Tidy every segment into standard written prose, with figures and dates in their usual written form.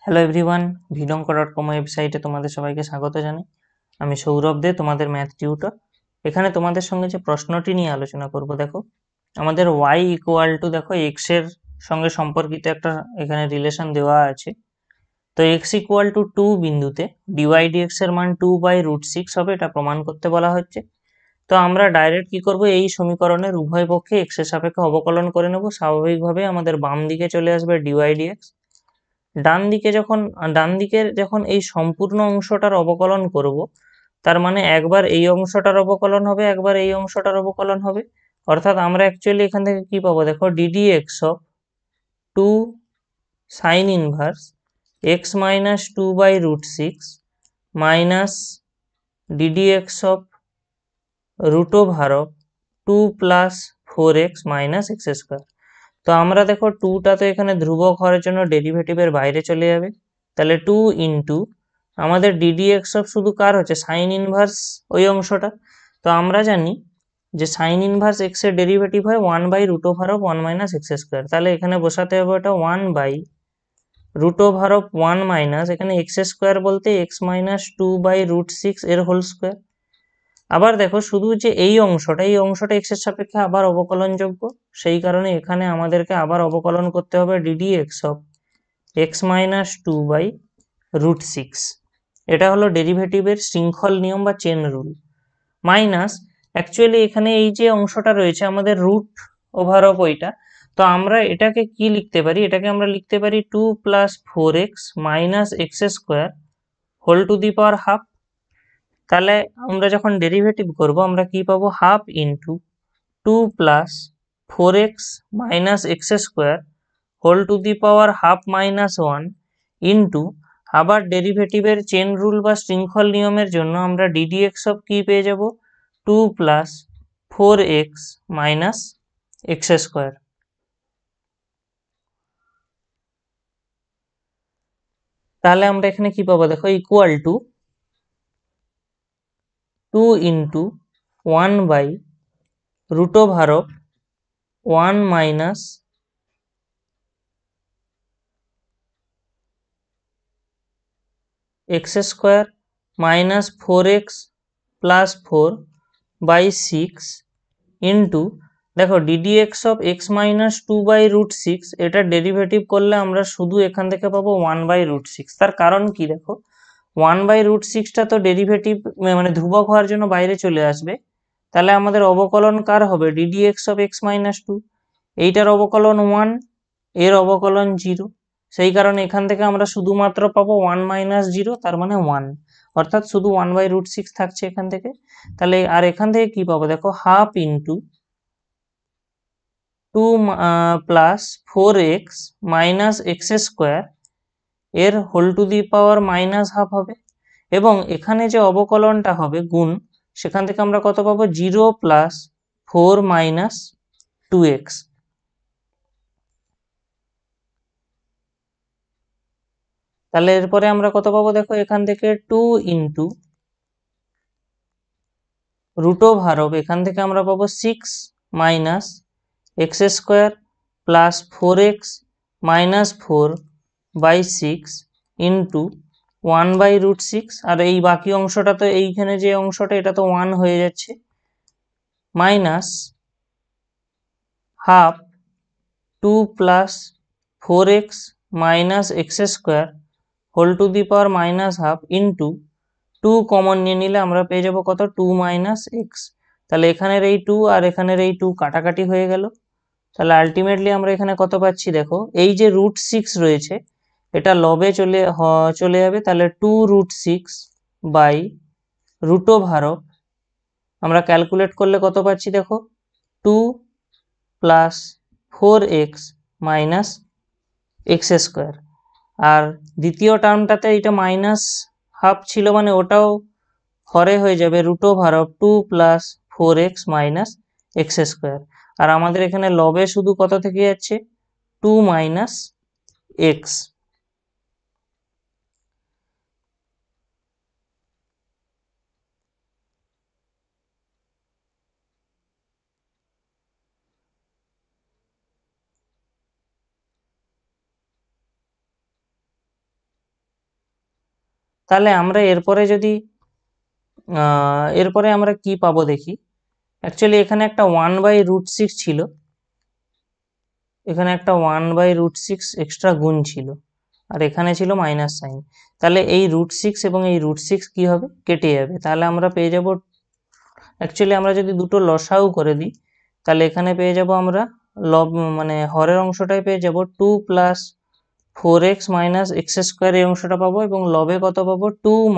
Hello everyone, ভিডঙ্ক.com ওয়েবসাইটে তোমাদের সবাইকে স্বাগত জানাই। আমি সৌরভ দে, তোমাদের ম্যাথ টিউটর। এখানে তোমাদের সঙ্গে যে প্রশ্নটি নিয়ে আলোচনা করব, দেখো আমাদের y ইকুয়াল টু দেখো x এর সঙ্গে সম্পর্কিত একটা এখানে রিলেশন দেওয়া আছে। তো x ইকুয়াল টু 2 বিন্দুতে dy dx এর মান 2/√6 হবে, এটা প্রমাণ করতে বলা হচ্ছে। তো আমরা ডাইরেক্ট কি করব, এই সমীকরণের উভয় পক্ষে x এর সাপেক্ষে অবকলন করে নেব। স্বাভাবিকভাবে আমাদের বাম দিকে চলে আসবে dy dx। ডান দিকের যখন এই সম্পূর্ণ অংশটার অবকলন করব, তার মানে একবার এই অংশটার অবকলন হবে, একবার এই অংশটার অবকলন হবে। অর্থাৎ আমরা অ্যাকচুয়ালি এখান থেকে কি পাবো, দেখো ddx of 2 sine inverse x minus 2/√6 minus ddx of root over of 2 plus 4x minus x square. তো আমরা দেখো 2টা তো এখানে ধ্রুবক হওয়ার জন্য ডেরিভেটিভের বাইরে চলে যাবে, তাহলে 2 ইন্টু আমাদের ddx অফ শুধু কার হচ্ছে সাইন ইনভার্স ওই অংশটা। তো আমরা জানি যে সাইন ইনভার্স এক্স এর ডেরিভেটিভ হয় 1/√1 মাইনাস এক্স স্কোয়ার। তাহলে এখানে বসাতে হবে ওটা 1/√1 মাইনাস এখানে এক্স স্কোয়ার বলতে x মাইনাস 2/√6 এর হোল স্কোয়ার। আবার দেখো শুধু যে এই অংশটা x এর সাপেক্ষে আবার অবকলনযোগ্য, সেই কারণে এখানে আমাদেরকে আবার অবকলন করতে হবে ddx অফ x মাইনাস 2/√6। এটা হলো ডেরিভেটিভের শৃঙ্খল নিয়ম বা চেন রুল। মাইনাস অ্যাকচুয়ালি এখানে এই যে অংশটা রয়েছে আমাদের রুট ওভার অফ ওইটা, তো আমরা এটাকে কি লিখতে পারি, এটাকে আমরা লিখতে পারি 2 plus 4x minus x square whole to the power half. তাহলে আমরা যখন ডেরিভেটিভ করব আমরা কি পাবো, half into 2 plus 4x minus x square whole to the power half minus 1 into আবার ডেরিভেটিভের চেন রুল বা শৃঙ্খল নিয়মের জন্য আমরা ddx অফ কি পেয়ে যাব, 2 plus 4x minus x square. তাহলে আমরা এখানে কি পাবো, দেখো equal to 2 into 1/√1 minus x square minus 4x plus 4/6 into দেখো ddx অফ x মাইনাস 2/√6, এটা ডেরিভেটিভ করলে আমরা শুধু এখান থেকে পাবো 1/√6। তার কারণ কি, দেখো 1/√6টা তো ডেরিভেটিভ মানে ধ্রুবক হওয়ার জন্য বাইরে চলে আসবে। তাহলে আমাদের অবকলন কার হবে, ddx অফ x মাইনাস 2, এইটার অবকলন 1, এর অবকলন 0। সেই কারণে এখান থেকে আমরা শুধুমাত্র পাবো 1 মাইনাস 0, তার মানে 1, অর্থাৎ শুধু 1/√6 থাকছে এখান থেকে। তাহলে আর এখান থেকে কি পাবো, দেখো half into 2 plus 4x minus x square এর whole to the power minus half হবে, এবং এখানে যে অবকলনটা হবে গুণ, সেখান থেকে আমরা কত পাবো, 0 প্লাস 4 মাইনাস 2x। তাহলে এরপরে আমরা কত পাবো, দেখো এখান থেকে 2 ইন্টু রুট ওভার অফ এখান থেকে আমরা পাবো 6 minus x square plus 4x minus 4/6 into 1/√6। আর এই বাকি অংশটা তো এইখানে যে অংশটা এটা তো 1 হয়ে যাচ্ছে, minus half 2 plus 4x minus x square whole to the power minus half into 2 common নিয়ে নিলে আমরা পেয়ে যাবো কত, 2 মাইনাস এক্স। তাহলে এখানের এই 2 আর এখানের এই 2 কাটাকাটি হয়ে গেল। তাহলে আলটিমেটলি আমরা এখানে কত পাচ্ছি, দেখো এই যে √6 রয়েছে এটা লবে চলে যাবে, তাহলে 2√6/√, আমরা ক্যালকুলেট করলে কত পাচ্ছি, দেখো 2 plus 4x minus x square. আর দ্বিতীয় টার্মটাতে এটা মাইনাস হাফ ছিল, মানে ওটাও হরে হয়ে যাবে, √2 plus 4x minus x square. আর আমাদের এখানে লবে শুধু কত থেকে যাচ্ছে, 2 মাইনাস এক্স। তাহলে আমরা এরপরে আমরা কি পাবো দেখি। অ্যাকচুয়ালি এখানে একটা 1/√6 ছিল, এখানে একটা 1/√6 এক্সট্রা গুণ ছিল, আর এখানে ছিল মাইনাস সাইন। তাহলে এই √6 এবং এই √6 কি হবে, কেটে যাবে। তাহলে আমরা পেয়ে যাব, অ্যাকচুয়ালি আমরা যদি দুটো লসাউ করে দিই তাহলে এখানে পেয়ে যাব আমরা মানে হরের অংশটাই পেয়ে যাব 2 + 4x - x² এই অংশটা পাবো, এবং লবে কত পাবো 2 -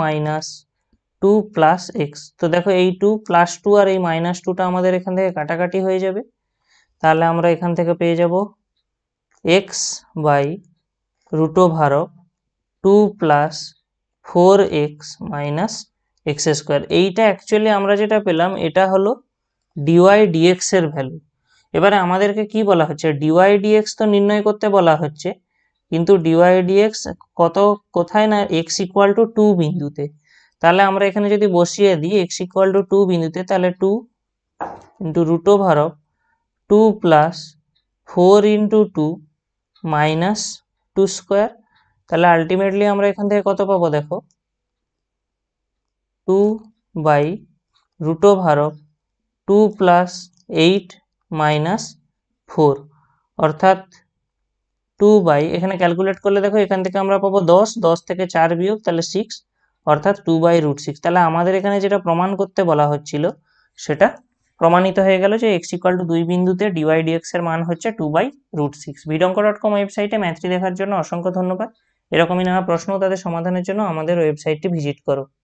2 + x। তো দেখো এই 2 + 2 আর এই -2টা আমাদের এখান থেকে কাটাকাটি হয়ে যাবে। তাহলে আমরা এখান থেকে পেয়ে যাব x √2 + 4x - x²। এইটা অ্যাকচুয়ালি আমরা যেটা পেলাম এটা হলো dy dx এর ভ্যালু। এবারে আমাদেরকে কি বলা হচ্ছে, dy dx তো নির্ণয় করতে বলা হচ্ছে, কিন্তু dy dx কোথায় না x = 2 বিন্দুতে। তাহলে আমরা এখানে যদি বসিয়ে দিই x = 2 বিন্দুতে, তাহলে 2 × √2 + 4 × 2 - 2²। তাহলে আলটিমেটলি আমরা এখান থেকে কত পাবো দেখো, 2/√2 + 8 - 4, অর্থাৎ 2 এখানে ক্যালকুলেট করলে দেখো এখান থেকে আমরা পাবো 10 থেকে 4 বিয়োগ, তাহলে 6, অর্থাৎ 2/√6। তাহলে আমাদের এখানে যেটা প্রমাণ করতে বলা হচ্ছিল সেটা প্রমাণিত হয়ে গেল, যে x = 2 বিন্দুতে dy dx এর মান হচ্ছে 2/√6। vidonkor.com ওয়েবসাইটে ম্যাথটি দেখার জন্য অসংখ্য ধন্যবাদ। এরকমই নানা প্রশ্ন ও তাদের সমাধানের জন্য আমাদের ওয়েবসাইটটি ভিজিট করো।